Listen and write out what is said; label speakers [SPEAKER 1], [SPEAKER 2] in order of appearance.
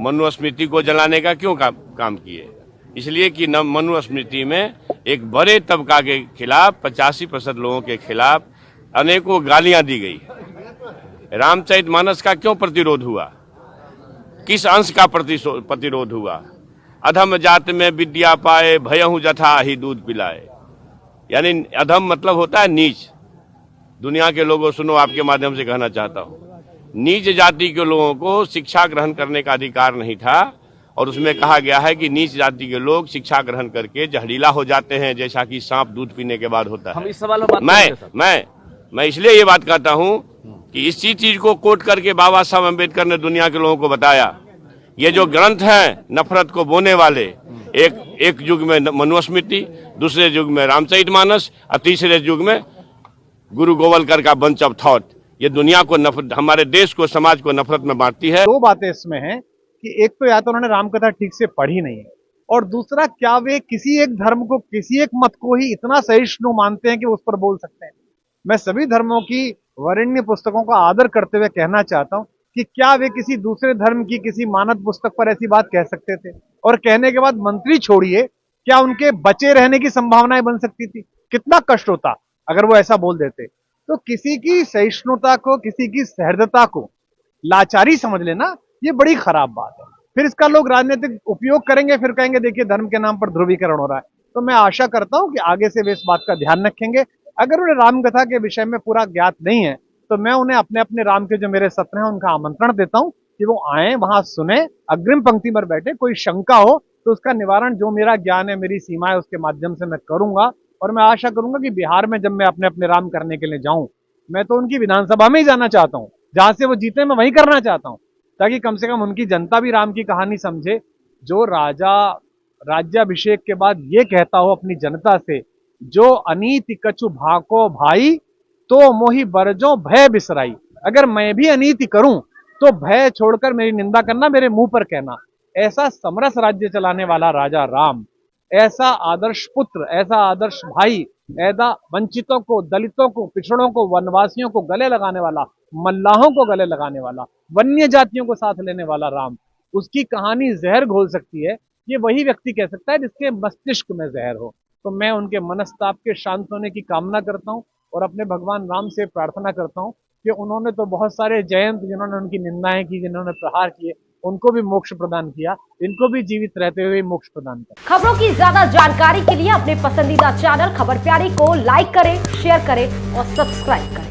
[SPEAKER 1] मनुस्मृति को जलाने का क्यों काम किए? इसलिए कि मनुस्मृति में एक बड़े तबका के खिलाफ 85% लोगों के खिलाफ अनेकों गालियां दी गई। रामचरितमानस का क्यों प्रतिरोध हुआ? किस अंश का प्रतिरोध हुआ? अधम जात में विद्या पाए, भयहु जथा ही दूध पिलाए। यानी अधम मतलब होता है नीच। दुनिया के लोगों सुनो, आपके माध्यम से कहना चाहता हूं, नीच जाति के लोगों को शिक्षा ग्रहण करने का अधिकार नहीं था, और उसमें कहा गया है कि नीच जाति के लोग शिक्षा ग्रहण करके जहरीला हो जाते हैं, जैसा कि सांप दूध पीने के बाद होता है।
[SPEAKER 2] हम इस सवाल में
[SPEAKER 1] मैं इसलिए ये बात कहता हूं कि इसी चीज को कोट करके बाबा साहब अम्बेडकर ने दुनिया के लोगों को बताया, ये जो ग्रंथ हैं नफरत को बोने वाले, एक युग में मनुस्मृति, दूसरे युग में रामचरितमानस और तीसरे युग में गुरु गोवलकर का बंच ऑफ थॉट, ये दुनिया को नफरत, हमारे देश को, समाज को नफरत में बांटती है।
[SPEAKER 3] दो बातें इसमें हैं कि एक तो या तो उन्होंने रामकथा ठीक से पढ़ी नहीं है, और दूसरा क्या वे किसी एक धर्म को, किसी एक मत को ही इतना सहिष्णु मानते हैं कि उस पर बोल सकते हैं। मैं सभी धर्मों की वरेण्य पुस्तकों का आदर करते हुए कहना चाहता हूं कि क्या वे किसी दूसरे धर्म की किसी मानद पुस्तक पर ऐसी बात कह सकते थे? और कहने के बाद मंत्री छोड़िए, क्या उनके बचे रहने की संभावनाएं बन सकती थी? कितना कष्ट होता अगर वो ऐसा बोल देते। तो किसी की सहिष्णुता को, किसी की सहृदयता को लाचारी समझ लेना, ये बड़ी खराब बात है। फिर इसका लोग राजनीतिक उपयोग करेंगे, फिर कहेंगे देखिए धर्म के नाम पर ध्रुवीकरण हो रहा है। तो मैं आशा करता हूं कि आगे से वे इस बात का ध्यान रखेंगे। अगर उन्हें रामकथा के विषय में पूरा ज्ञात नहीं है तो मैं उन्हें अपने अपने राम के जो मेरे सत्र हैं उनका आमंत्रण देता हूं कि वो आए, वहां सुने, अग्रिम पंक्ति पर बैठे। कोई शंका हो तो उसका निवारण जो मेरा ज्ञान है, मेरी सीमा है, उसके माध्यम से मैं करूंगा। और मैं आशा करूंगा कि बिहार में जब मैं अपने अपने राम करने के लिए जाऊं, मैं तो उनकी विधानसभा में ही जाना चाहता हूं, जहां से वो जीते मैं वहीं करना चाहता हूं, ताकि कम से कम उनकी जनता भी राम की कहानी समझे। जो राजा राज्याभिषेक के बाद ये कहता हो अपनी जनता से, जो अनीति कछु भाको भाई, तो मोहि बरजो भय बिसराई। अगर मैं भी अनीति करूं तो भय छोड़कर मेरी निंदा करना, मेरे मुंह पर कहना। ऐसा समरस राज्य चलाने वाला राजा राम, ऐसा आदर्श पुत्र, ऐसा आदर्श भाई, ऐसा वंचितों को, दलितों को, पिछड़ों को, वनवासियों को गले लगाने वाला, मल्लाहों को गले लगाने वाला, वन्य जातियों को साथ लेने वाला राम, उसकी कहानी जहर घोल सकती है, ये वही व्यक्ति कह सकता है जिसके मस्तिष्क में जहर हो। तो मैं उनके मनस्ताप के शांत होने की कामना करता हूं और अपने भगवान राम से प्रार्थना करता हूं कि उन्होंने तो बहुत सारे जयंत, जिन्होंने उनकी निंदाएं की, जिन्होंने प्रहार किए, उनको भी मोक्ष प्रदान किया, इनको भी जीवित रहते हुए मोक्ष प्रदान कर।
[SPEAKER 4] खबरों की ज्यादा जानकारी के लिए अपने पसंदीदा चैनल खबर प्यारी को लाइक करें, शेयर करें और सब्सक्राइब करें।